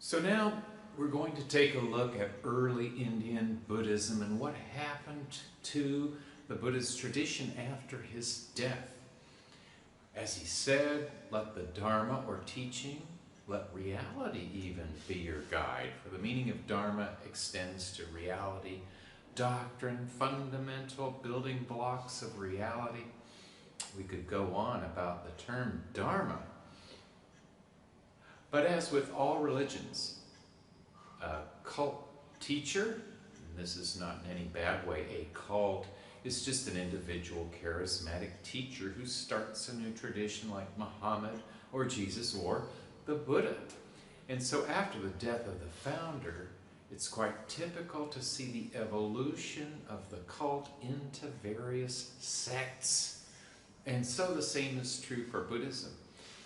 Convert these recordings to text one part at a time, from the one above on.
So now we're going to take a look at early Indian Buddhism and what happened to the Buddha's tradition after his death. As he said, let the Dharma or teaching, let reality even be your guide. For the meaning of Dharma extends to reality, doctrine, fundamental building blocks of reality. We could go on about the term Dharma. But as with all religions, a cult teacher, and this is not in any bad way, a cult is just an individual charismatic teacher who starts a new tradition like Muhammad or Jesus or the Buddha. And so after the death of the founder, it's quite typical to see the evolution of the cult into various sects. And so the same is true for Buddhism.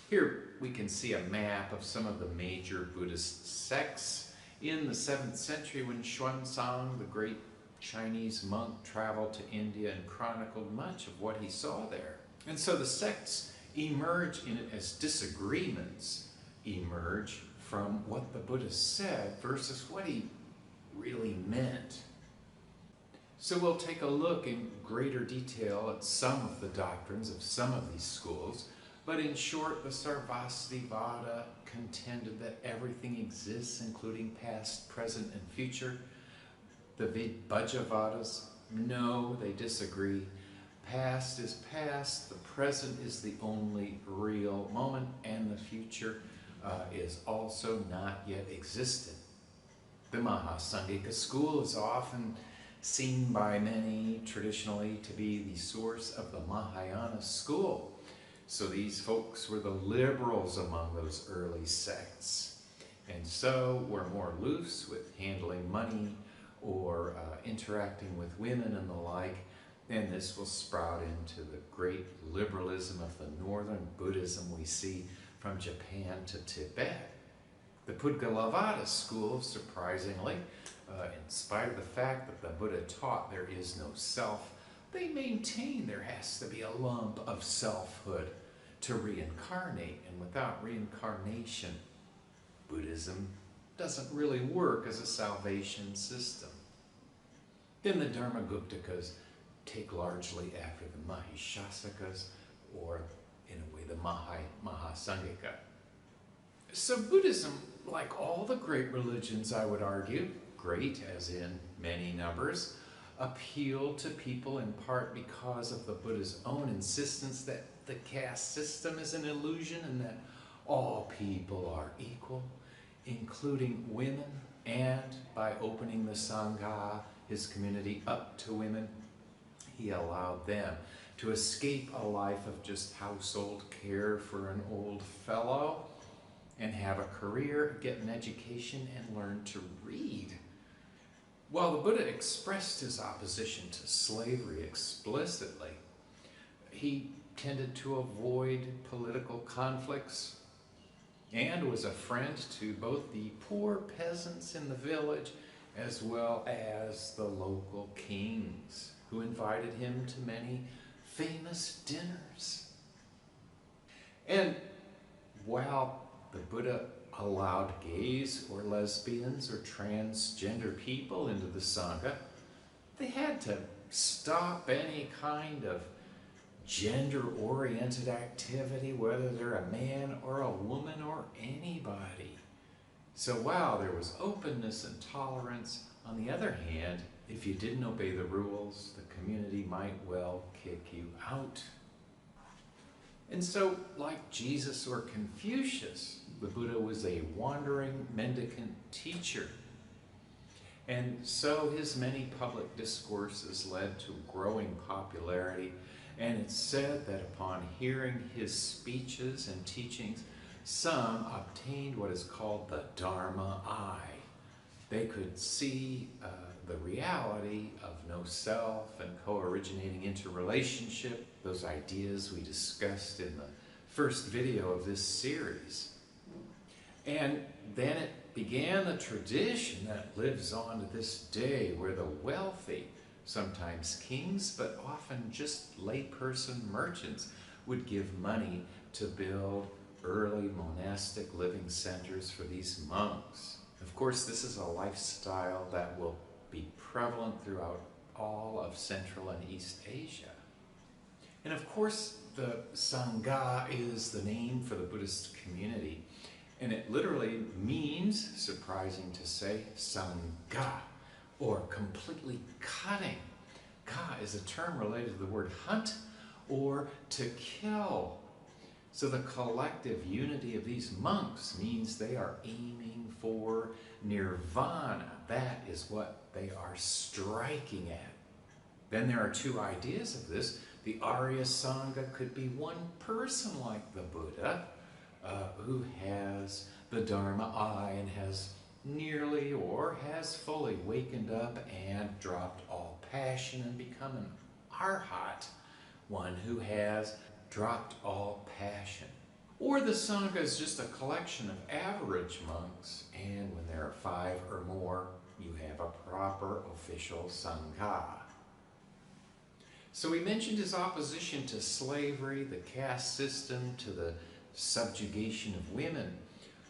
Here we can see a map of some of the major Buddhist sects in the 7th century when Xuanzang, the great Chinese monk, traveled to India and chronicled much of what he saw there. And so the sects emerge in it as disagreements emerge from what the Buddha said versus what he really meant. So we'll take a look in greater detail at some of the doctrines of some of these schools. But in short, the Sarvastivada contended that everything exists, including past, present, and future. The Vibhajavadas, no, they disagree. Past is past, the present is the only real moment, and the future is also not yet existent. The Mahasangika school is often seen by many traditionally to be the source of the Mahayana school. So these folks were the liberals among those early sects. And so were more loose with handling money or interacting with women and the like. And this will sprout into the great liberalism of the northern Buddhism we see from Japan to Tibet. The Pudgalavada school, surprisingly, in spite of the fact that the Buddha taught there is no self, they maintain there has to be a lump of selfhood to reincarnate, and without reincarnation, Buddhism doesn't really work as a salvation system. Then the Dharmaguptakas take largely after the Mahishasakas, or in a way the Mahasangika. So Buddhism, like all the great religions, I would argue, great as in many numbers, appeal to people in part because of the Buddha's own insistence that the caste system is an illusion and that all people are equal, including women, and by opening the Sangha, his community, up to women, he allowed them to escape a life of just household care for an old fellow and have a career, get an education, and learn to read. While the Buddha expressed his opposition to slavery explicitly, he tended to avoid political conflicts and was a friend to both the poor peasants in the village as well as the local kings, who invited him to many famous dinners. And while the Buddha allowed gays or lesbians or transgender people into the Sangha, they had to stop any kind of gender-oriented activity, whether they're a man or a woman or anybody. So while there was openness and tolerance, on the other hand, if you didn't obey the rules, the community might well kick you out. And so, like Jesus or Confucius, the Buddha was a wandering mendicant teacher. And so his many public discourses led to growing popularity, and it's said that upon hearing his speeches and teachings, some obtained what is called the Dharma eye. They could see the reality of no self and co-originating interrelationship, those ideas we discussed in the first video of this series. And then it began the tradition that lives on to this day, where the wealthy, sometimes kings, but often just layperson merchants, would give money to build early monastic living centers for these monks. Of course, this is a lifestyle that will be prevalent throughout all of Central and East Asia. And of course, the Sangha is the name for the Buddhist community. And it literally means, surprising to say, Sangha, or completely cutting. Ga is a term related to the word hunt or to kill. So the collective unity of these monks means they are aiming for nirvana. That is what they are striking at. Then there are two ideas of this. The Arya Sangha could be one person like the Buddha, who has the Dharma eye and has nearly or has fully wakened up and dropped all passion and become an arhat, one who has dropped all passion. Or the Sangha is just a collection of average monks, and when there are 5 or more, you have a proper official Sangha. So we mentioned his opposition to slavery, the caste system, to the subjugation of women.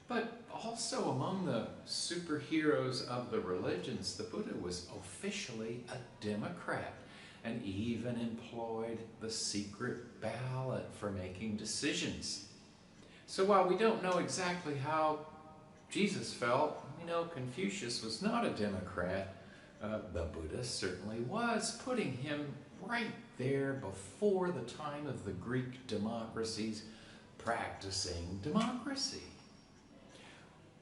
But also among the superheroes of the religions, the Buddha was officially a Democrat and even employed the secret ballot for making decisions. So while we don't know exactly how Jesus felt, we know Confucius was not a Democrat. The Buddha certainly was, putting him right there before the time of the Greek democracies practicing democracy.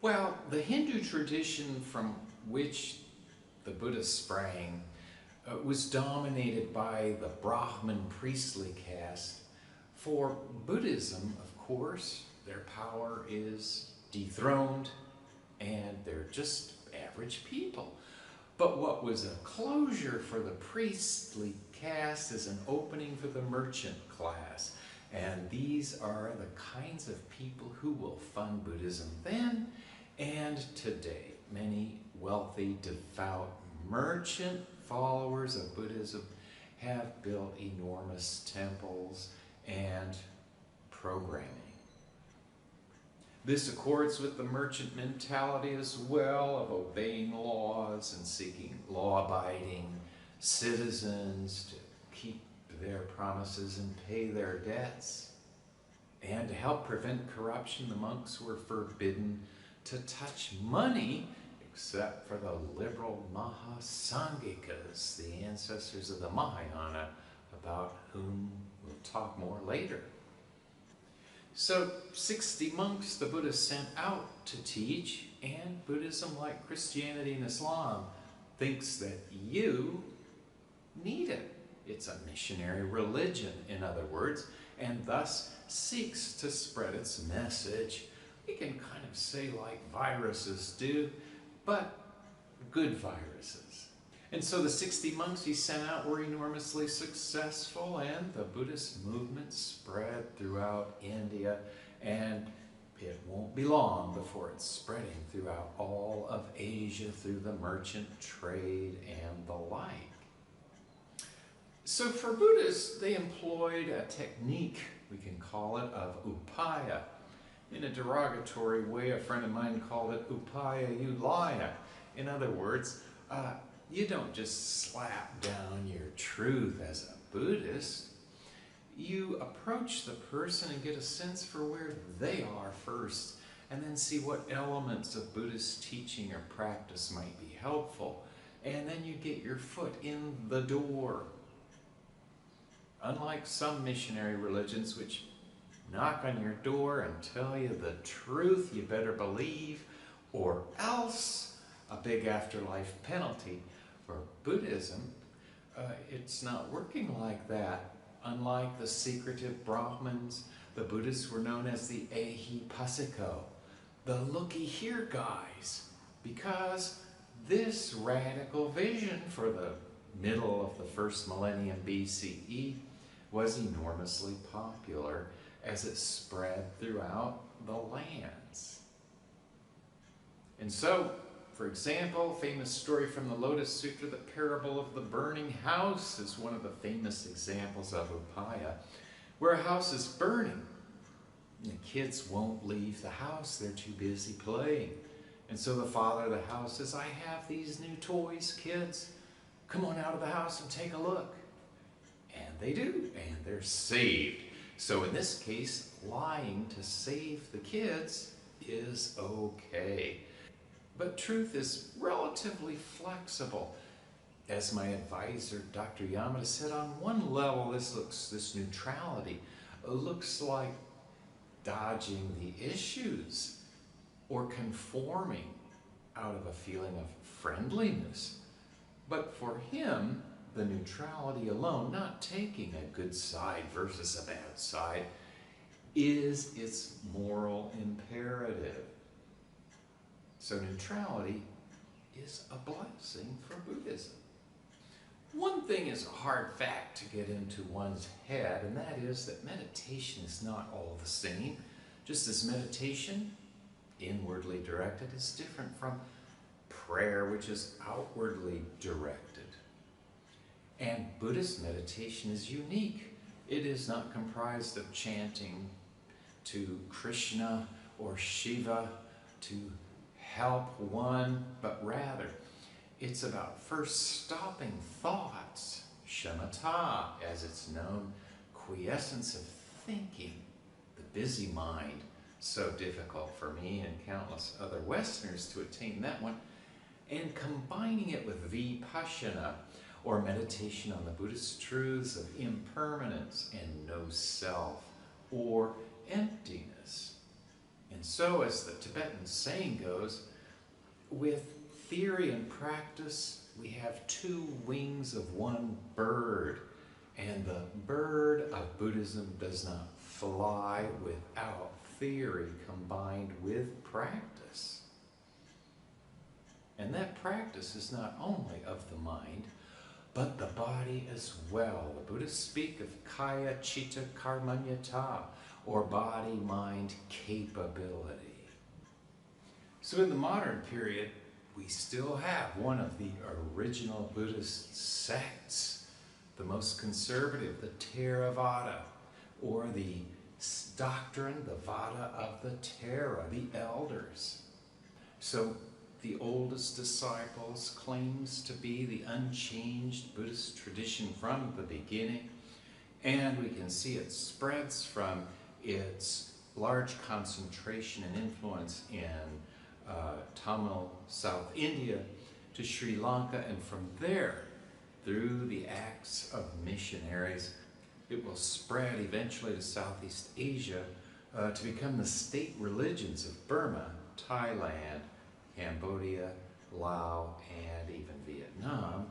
Well, the Hindu tradition from which the Buddha sprang was dominated by the Brahmin priestly caste. For Buddhism, of course, their power is dethroned and they're just average people. But what was a closure for the priestly caste is an opening for the merchant class. And these are the kinds of people who will fund Buddhism then and today. Many wealthy, devout, merchant followers of Buddhism have built enormous temples and programming. This accords with the merchant mentality as well of obeying laws and seeking law-abiding citizens to keep their promises and pay their debts. And to help prevent corruption, the monks were forbidden to touch money except for the liberal Mahasanghikas, the ancestors of the Mahayana, about whom we'll talk more later. So 60 monks the Buddha sent out to teach, and Buddhism, like Christianity and Islam, thinks that you need it. It's a missionary religion, in other words, and thus seeks to spread its message. We can kind of say like viruses do, but good viruses. And so the 60 monks he sent out were enormously successful, and the Buddhist movement spread throughout India, and it won't be long before it's spreading throughout all of Asia through the merchant trade and the like. So for Buddhists, they employed a technique, we can call it, of upaya. In a derogatory way, a friend of mine called it upaya ulaya. In other words, you don't just slap down your truth as a Buddhist. You approach the person and get a sense for where they are first, and then see what elements of Buddhist teaching or practice might be helpful. And then you get your foot in the door. Unlike some missionary religions which knock on your door and tell you the truth you better believe, or else a big afterlife penalty. For Buddhism, it's not working like that. Unlike the secretive Brahmins, the Buddhists were known as the Ehipassiko, the looky-here guys, because this radical vision for the middle of the first millennium BCE was enormously popular as it spread throughout the lands. And so, for example, famous story from the Lotus Sutra, the parable of the burning house is one of the famous examples of upaya, where a house is burning. And the kids won't leave the house, they're too busy playing. And so the father of the house says, I have these new toys, kids. Come on out of the house and take a look. And they do, and they're saved. So in this case, lying to save the kids is okay. But truth is relatively flexible. As my advisor, Dr. Yamada, said, on one level, this neutrality looks like dodging the issues or conforming out of a feeling of friendliness. But for him, the neutrality alone, not taking a good side versus a bad side, is its moral imperative. So neutrality is a blessing for Buddhism. One thing is a hard fact to get into one's head, and that is that meditation is not all the same. Just as meditation, inwardly directed, is different from prayer, which is outwardly directed. And Buddhist meditation is unique. It is not comprised of chanting to Krishna or Shiva to help one, but rather it's about first stopping thoughts, shamatha, as it's known, quiescence of thinking, the busy mind, so difficult for me and countless other Westerners to attain that one, and combining it with vipassana, or meditation on the Buddhist truths of impermanence and no self, or emptiness. And so, as the Tibetan saying goes, with theory and practice, we have two wings of one bird, and the bird of Buddhism does not fly without theory combined with practice. And that practice is not only of the mind, but the body as well. The Buddhists speak of kaya chitta karmanyata, or body-mind capability. So in the modern period, we still have one of the original Buddhist sects, the most conservative, the Theravada, or the doctrine, the Vada of the Thera, the elders. So the oldest disciples claims to be the unchanged Buddhist tradition from the beginning, and we can see it spreads from its large concentration and influence in Tamil South India to Sri Lanka, and from there, through the acts of missionaries, it will spread eventually to Southeast Asia to become the state religions of Burma, Thailand, Cambodia, Laos, and even Vietnam.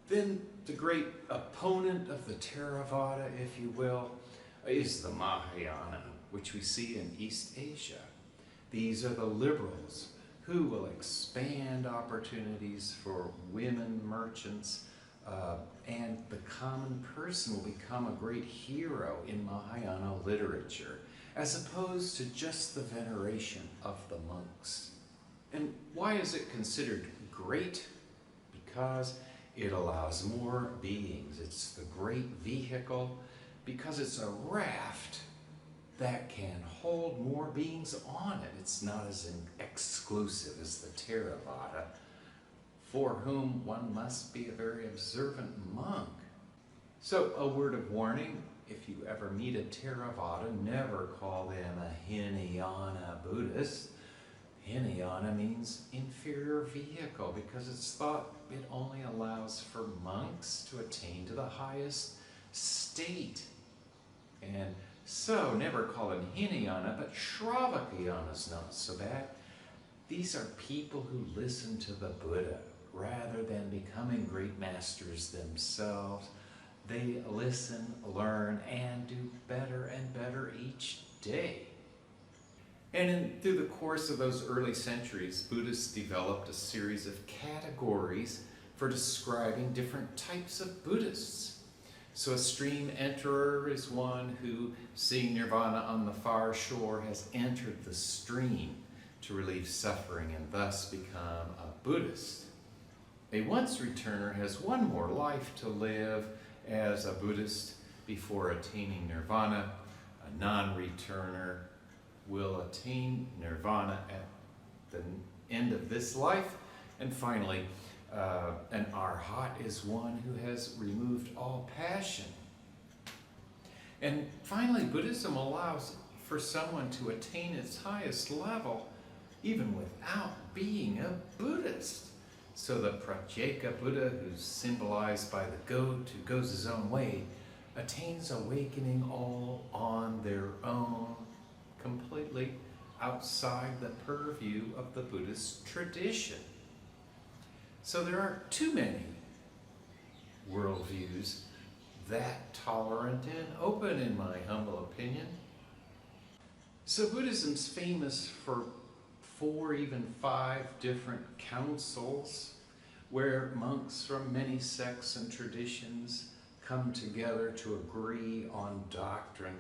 Then the great opponent of the Theravada, if you will, is the Mahayana, which we see in East Asia. These are the liberals who will expand opportunities for women merchants, and the common person will become a great hero in Mahayana literature, as opposed to just the veneration of the monks. And why is it considered great? Because it allows more beings. It's the great vehicle, because it's a raft that can hold more beings on it. It's not as exclusive as the Theravada, for whom one must be a very observant monk. So a word of warning, if you ever meet a Theravada, never call them a Hinayana Buddhist. Hinayana means inferior vehicle, because it's thought it only allows for monks to attain to the highest state. And so never call them Hinayana, but Shravakayana is not so bad. These are people who listen to the Buddha rather than becoming great masters themselves. They listen, learn, and do better and better each day. And through the course of those early centuries, Buddhists developed a series of categories for describing different types of Buddhists. So a stream enterer is one who, seeing nirvana on the far shore, has entered the stream to relieve suffering and thus become a Buddhist. A once returner has one more life to live as a Buddhist before attaining nirvana. A non-returner will attain nirvana at the end of this life. And finally, an arhat is one who has removed all passion. And finally, Buddhism allows for someone to attain its highest level even without being a Buddhist. So the Pratyeka Buddha, who's symbolized by the goat who goes his own way, attains awakening all on their own, completely outside the purview of the Buddhist tradition. So there aren't too many worldviews that tolerant and open, in my humble opinion. So Buddhism's famous for 4, even 5 different councils where monks from many sects and traditions come together to agree on doctrine.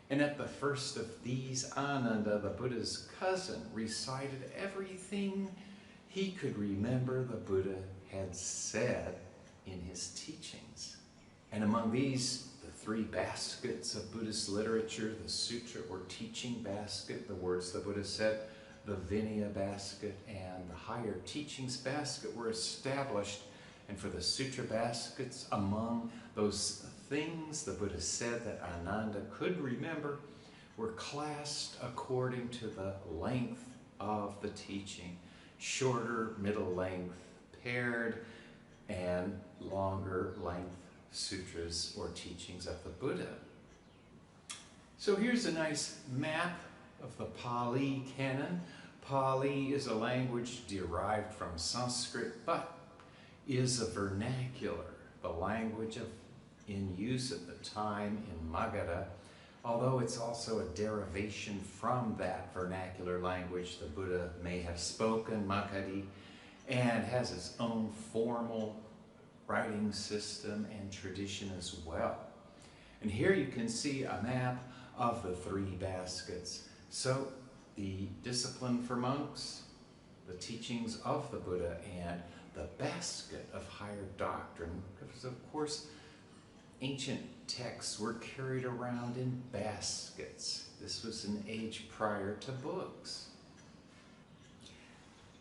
And at the first of these, Ananda, the Buddha's cousin, recited everything he could remember the Buddha had said in his teachings. And among these, the 3 baskets of Buddhist literature, the sutra or teaching basket, the words the Buddha said, the Vinaya basket, and the higher teachings basket were established. And for the sutra baskets, among those things the Buddha said that Ananda could remember were classed according to the length of the teaching. Shorter, middle length, paired, and longer length sutras or teachings of the Buddha. So here's a nice map of the Pali Canon. Pali is a language derived from Sanskrit, but is a vernacular, the language in use at the time in Magadha, although it's also a derivation from that vernacular language the Buddha may have spoken, Magadhi, and has its own formal writing system and tradition as well. And here you can see a map of the 3 baskets. So the discipline for monks, the teachings of the Buddha, and the basket of higher doctrine, because of course ancient texts were carried around in baskets. This was an age prior to books.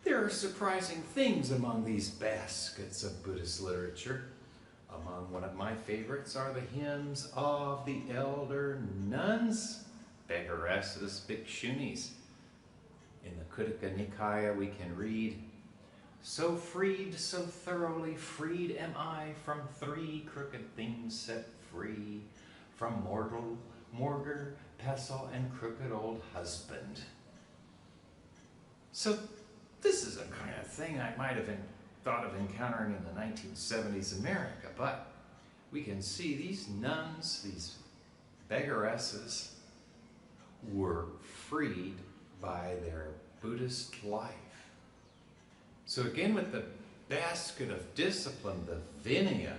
There are surprising things among these baskets of Buddhist literature. Among one of my favorites are the hymns of the elder nuns, Begharesas, Bhikshunis. In the Khuddaka Nikaya we can read, "So freed, so thoroughly freed am I from 3 crooked things set free, from mortar, pestle, and crooked old husband." So this is a kind of thing I might have thought of encountering in the 1970s America, but we can see these nuns, these Begharesas, were freed by their Buddhist life. So again, with the basket of discipline, the Vinaya,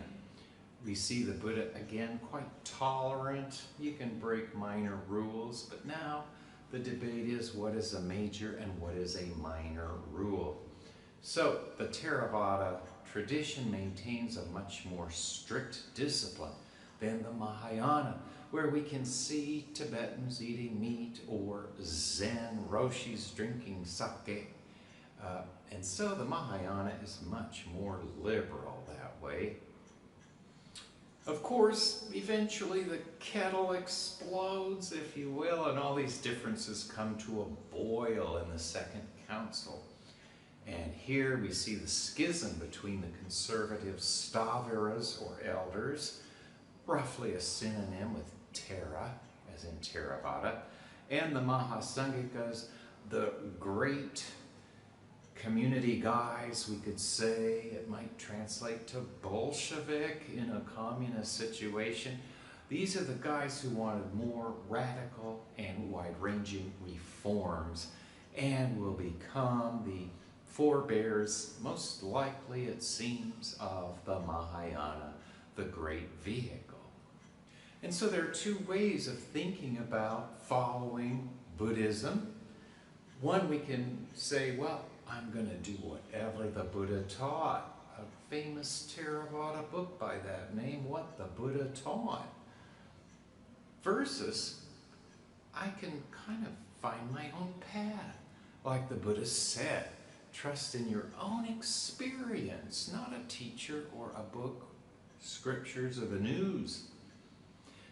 we see the Buddha again quite tolerant. You can break minor rules, but now the debate is what is a major and what is a minor rule. So the Theravada tradition maintains a much more strict discipline than the Mahayana, where we can see Tibetans eating meat or Zen Roshis drinking sake. And so the Mahayana is much more liberal that way. Of course, eventually the kettle explodes, if you will, and all these differences come to a boil in the Second Council. And here we see the schism between the conservative Sthaviras, or elders, roughly a synonym with Thera, as in Theravada, and the Mahasanghikas, the great community guys, we could say. It might translate to Bolshevik in a communist situation. These are the guys who wanted more radical and wide-ranging reforms and will become the forebears, most likely it seems, of the Mahayana, the great vehicle. And so there are 2 ways of thinking about following Buddhism. One, we can say, well, I'm going to do whatever the Buddha taught. A famous Theravada book by that name, What the Buddha Taught. Versus I can kind of find my own path. Like the Buddha said, trust in your own experience, not a teacher or a book, scriptures, or the news.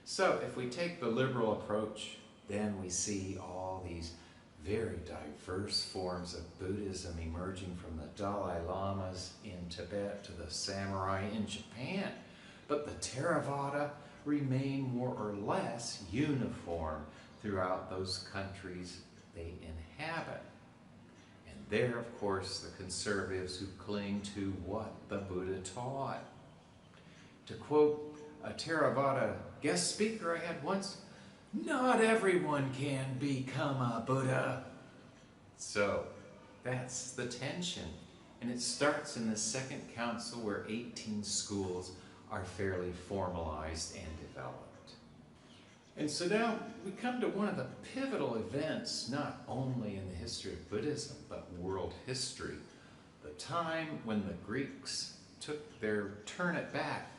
So if we take the liberal approach, then we see all these very diverse forms of Buddhism emerging from the Dalai Lamas in Tibet to the samurai in Japan. But the Theravada remain more or less uniform throughout those countries they inhabit. And there, of course, the conservatives who cling to what the Buddha taught. To quote a Theravada guest speaker I had once, "Not everyone can become a Buddha." So that's the tension. And it starts in the Second Council, where 18 schools are fairly formalized and developed. And so now we come to one of the pivotal events, not only in the history of Buddhism, but world history. The time when the Greeks took their turn at bat,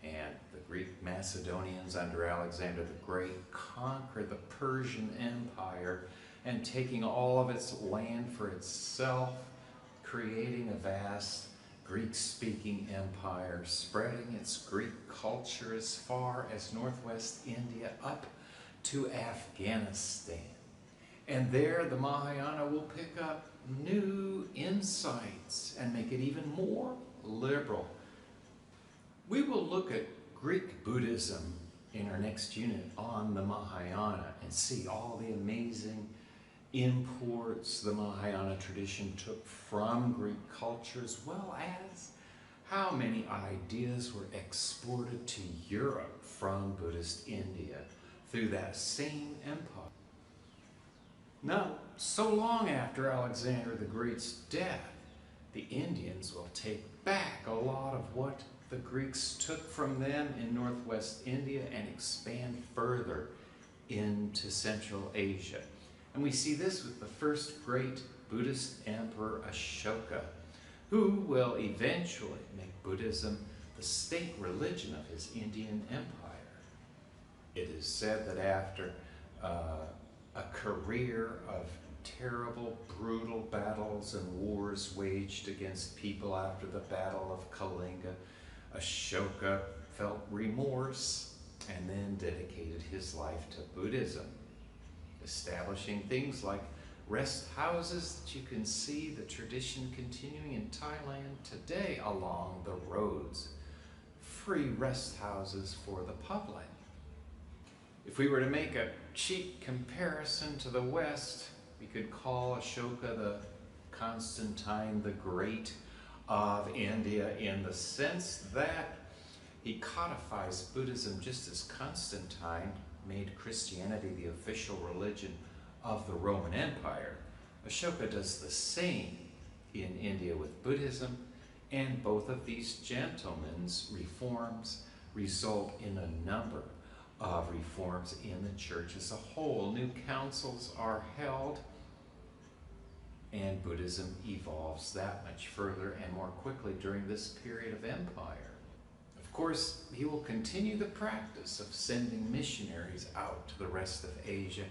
and the Greek Macedonians under Alexander the Great conquered the Persian Empire, and taking all of its land for itself, creating a vast Greek-speaking empire, spreading its Greek culture as far as northwest India up to Afghanistan. And there the Mahayana will pick up new insights and make it even more liberal. We will look at Greek Buddhism in our next unit on the Mahayana and see all the amazing imports the Mahayana tradition took from Greek culture, as well as how many ideas were exported to Europe from Buddhist India through that same empire. Now, so long after Alexander the Great's death, the Indians will take back a lot of what the Greeks took from them in northwest India and expand further into Central Asia. And we see this with the first great Buddhist emperor, Ashoka, who will eventually make Buddhism the state religion of his Indian empire. It is said that after a career of terrible, brutal battles and wars waged against people after the Battle of Kalinga, Ashoka felt remorse and then dedicated his life to Buddhism, establishing things like rest houses that you can see the tradition continuing in Thailand today along the roads. Free rest houses for the public. If we were to make a cheap comparison to the West, we could call Ashoka the Constantine the Great of India, in the sense that he codifies Buddhism just as Constantine made Christianity the official religion of the Roman Empire. Ashoka does the same in India with Buddhism, and both of these gentlemen's reforms result in a number of reforms in the church as a whole. New councils are held, and Buddhism evolves that much further and more quickly during this period of empire. Of course, he will continue the practice of sending missionaries out to the rest of Asia,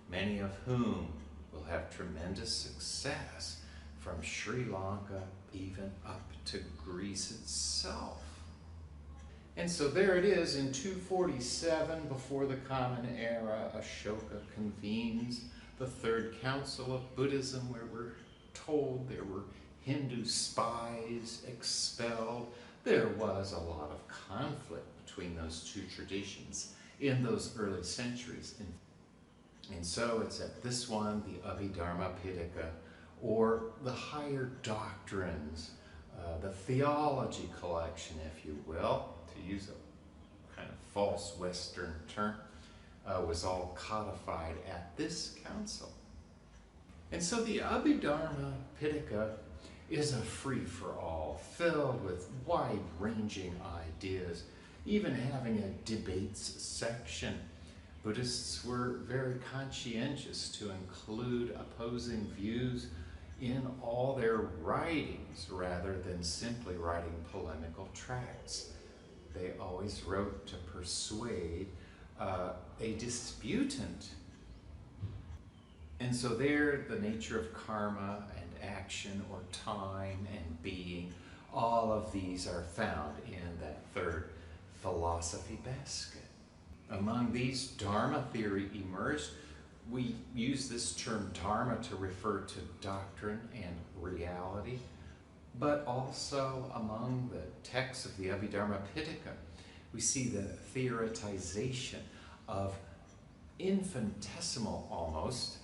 many of whom will have tremendous success from Sri Lanka even up to Greece itself. And so there it is in 247 before the Common Era. Ashoka convenes the Third Council of Buddhism, where we're told there were Hindu spies expelled. There was a lot of conflict between those two traditions in those early centuries. And so it's at this one, the Abhidharma Pitaka, or the higher doctrines, the theology collection, if you will, to use a kind of false Western term, was all codified at this council. And so the Abhidharma Pitaka is a free-for-all, filled with wide-ranging ideas, even having a debates section. Buddhists were very conscientious to include opposing views in all their writings, rather than simply writing polemical tracts. They always wrote to persuade a disputant. And so there, the nature of karma and action or time and being, all of these are found in that third philosophy basket. Among these, Dharma theory emerged. We use this term Dharma to refer to doctrine and reality, but also among the texts of the Abhidharma Pitaka, we see the theoretization of infinitesimal almost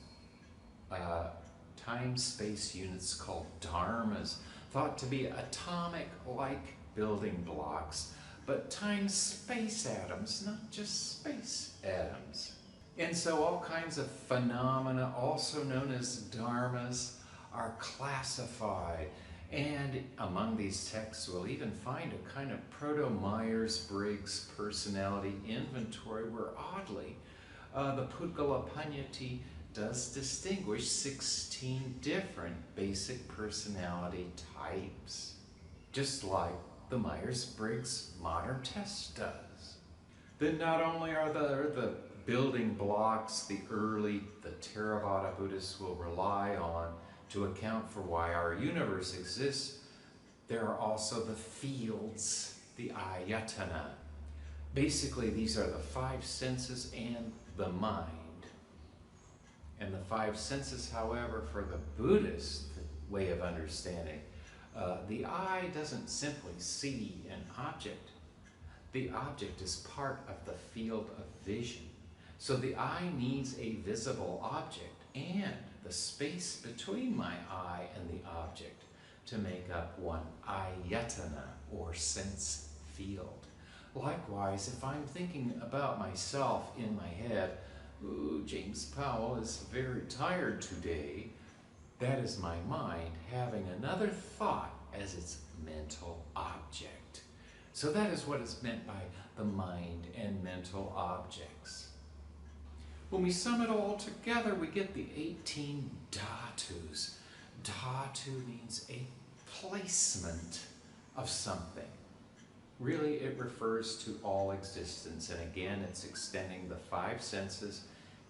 time-space units called dharmas, thought to be atomic-like building blocks, but time-space atoms, not just space atoms. And so all kinds of phenomena, also known as dharmas, are classified. And among these texts, we'll even find a kind of proto-Myers-Briggs personality inventory where, oddly, the Pudgala Panyati does distinguish 16 different basic personality types, just like the Myers-Briggs modern test does. Then not only are there the building blocks the Theravada Buddhists will rely on to account for why our universe exists, there are also the fields, the ayatana. Basically, these are the five senses and the mind. And the five senses, however, for the Buddhist way of understanding, the eye doesn't simply see an object. The object is part of the field of vision. So the eye needs a visible object and the space between my eye and the object to make up one ayatana, or sense field. Likewise, if I'm thinking about myself in my head, ooh, James Powell is very tired today, that is my mind having another thought as its mental object. So that is what is meant by the mind and mental objects. When we sum it all together, we get the 18 dhatus. Dhatu means a placement of something. Really, it refers to all existence, and again, it's extending the five senses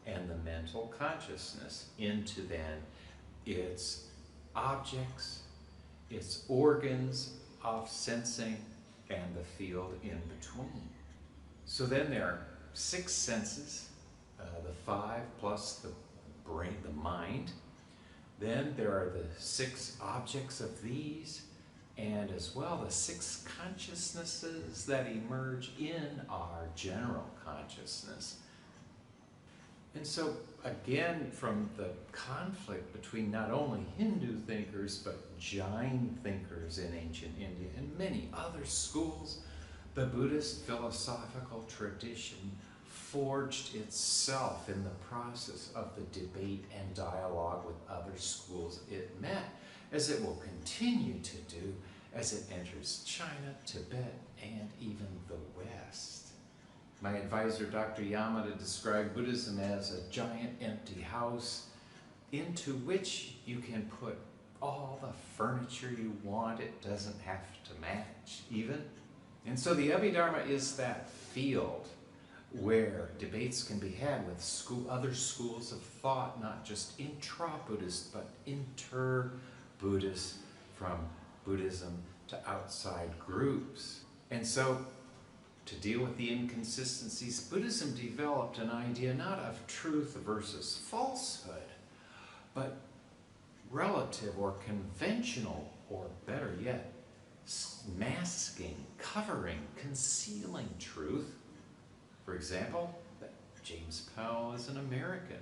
and the mental consciousness into then its objects, its organs of sensing, and the field in between. So then there are six senses, the five plus the brain, the mind. Then there are the six objects of these, and as well the six consciousnesses that emerge in our general consciousness. And so again, from the conflict between not only Hindu thinkers but Jain thinkers in ancient India and many other schools, the Buddhist philosophical tradition forged itself in the process of the debate and dialogue with other schools it met, as it will continue to do as it enters China, Tibet, and even the West. My advisor, Dr. Yamada, described Buddhism as a giant empty house into which you can put all the furniture you want. It doesn't have to match even. And so the Abhidharma is that field where debates can be had with other schools of thought, not just intra-Buddhist, but inter-Buddhist, from Buddhism to outside groups. And so, to deal with the inconsistencies, Buddhism developed an idea not of truth versus falsehood, but relative or conventional, or better yet, masking, covering, concealing truth. For example, that James Powell is an American,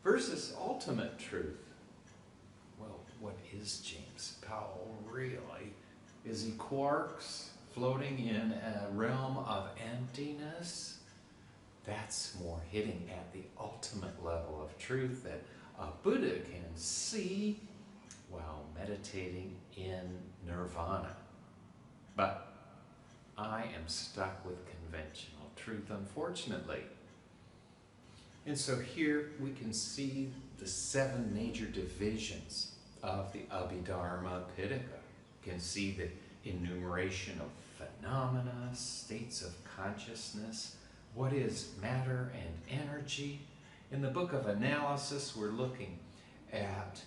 versus ultimate truth. Well, what is James Powell really? Is he quarks floating in a realm of emptiness? That's more hitting at the ultimate level of truth that a Buddha can see while meditating in nirvana. But I am stuck with conventional truth, unfortunately. And so here we can see the 7 major divisions of the Abhidharma Pitaka. You can see the enumeration of phenomena, states of consciousness, what is matter and energy, In the book of analysis, we're looking at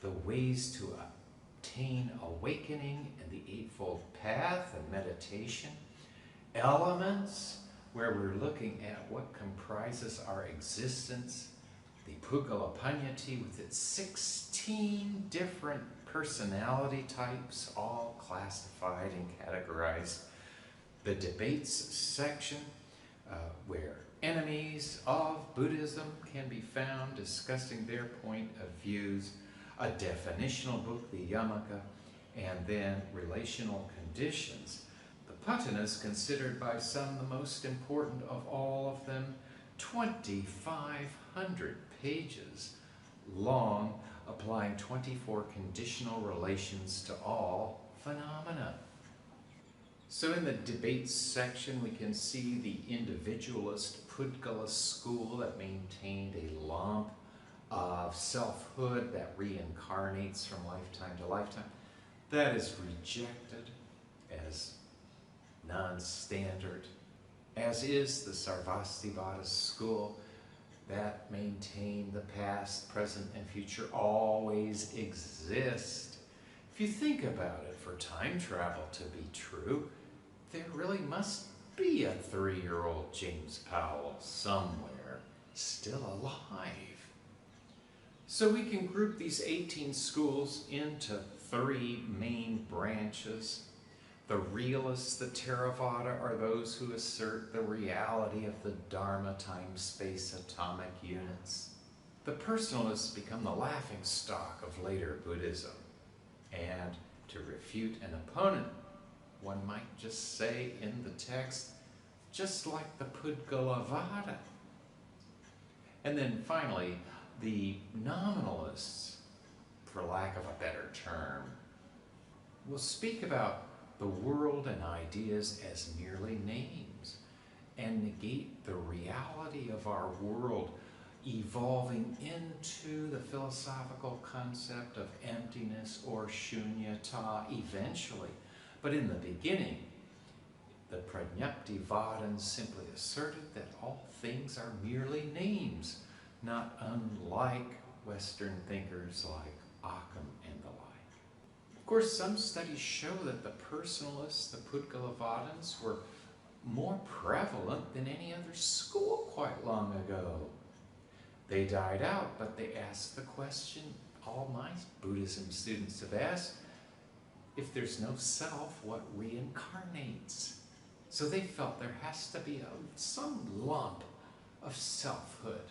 the ways to obtain awakening and the Eightfold Path and meditation. Elements, where we're looking at what comprises our existence. The Pugala Panyati with its 16 different personality types, all classified and categorized. The debates section, where enemies of Buddhism can be found discussing their point of views. A definitional book, the Yamaka, and then relational conditions. The Patana is considered by some the most important of all of them, 2,500 pages long, applying 24 conditional relations to all phenomena. So in the debates section, we can see the individualist Pudgala school that maintained a lump of selfhood that reincarnates from lifetime to lifetime. That is rejected as non-standard, as is the Sarvastivada school that maintain the past, present, and future always exist. If you think about it, for time travel to be true, there really must be a 3-year-old James Powell somewhere still alive. So we can group these 18 schools into 3 main branches. The realists, the Theravada, are those who assert the reality of the Dharma time-space atomic units. The personalists become the laughingstock of later Buddhism. And to refute an opponent, one might just say in the text, just like the Pudgalavada. And then finally, the nominalists, for lack of a better term, will speak about the world and ideas as merely names and negate the reality of our world evolving into the philosophical concept of emptiness or shunyata eventually. But in the beginning, the Prajnaptivadins simply asserted that all things are merely names, not unlike Western thinkers like Occam and the like. Of course, some studies show that the personalists, the Pudgalavadins, were more prevalent than any other school quite long ago. They died out, but they asked the question all my Buddhism students have asked, if there's no self, what reincarnates? So they felt there has to be some lump of selfhood.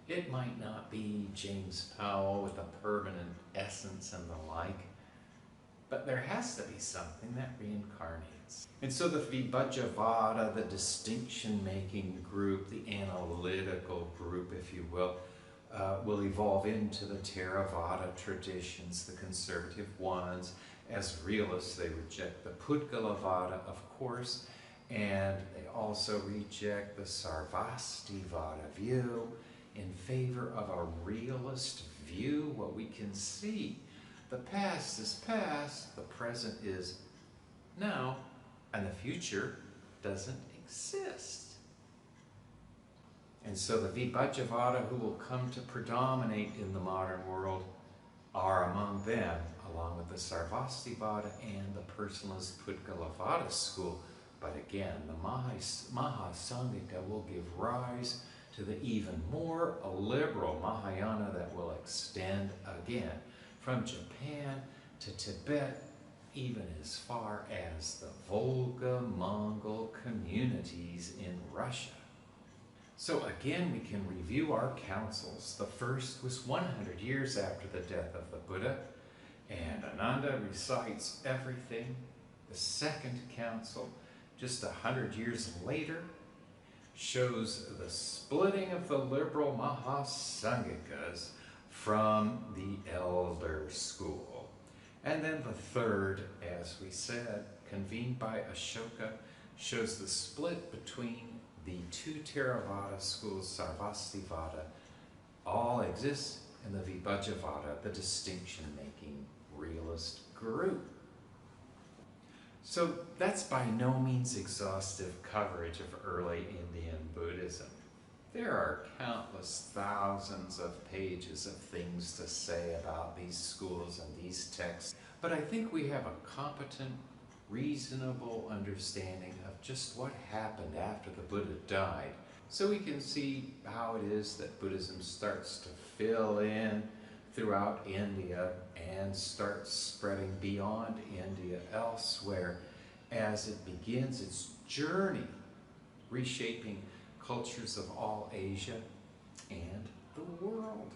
It might not be James Powell with a permanent essence and the like, but there has to be something that reincarnates. And so the Vibhajyavada, the distinction-making group, the analytical group, if you will evolve into the Theravada traditions, the conservative ones. As realists, they reject the Pudgalavada, of course, and they also reject the Sarvastivada view in favor of a realist view. What we can see, the past is past, the present is now, and the future doesn't exist. And so the Vibhajyavada, who will come to predominate in the modern world, are among them, along with the Sarvastivada and the personalist Pudgalavada school. But again, the Mahasanghika will give rise to the even more liberal Mahayana that will extend again from Japan to Tibet, even as far as the Volga-Mongol communities in Russia. So again, we can review our councils. The first was 100 years after the death of the Buddha, and Ananda recites everything. The second council, just 100 years later, shows the splitting of the liberal Mahasanghikas from the elder school. And then the third, as we said, convened by Ashoka, shows the split between the 2 Theravada schools, Sarvastivada, all exist in the Vibhajyavada, the distinction-making realist group. So that's by no means exhaustive coverage of early Indian Buddhism. There are countless thousands of pages of things to say about these schools and these texts, but I think we have a competent, reasonable understanding of just what happened after the Buddha died. So we can see how it is that Buddhism starts to fill in throughout India and starts spreading beyond India elsewhere as it begins its journey reshaping cultures of all Asia and the world.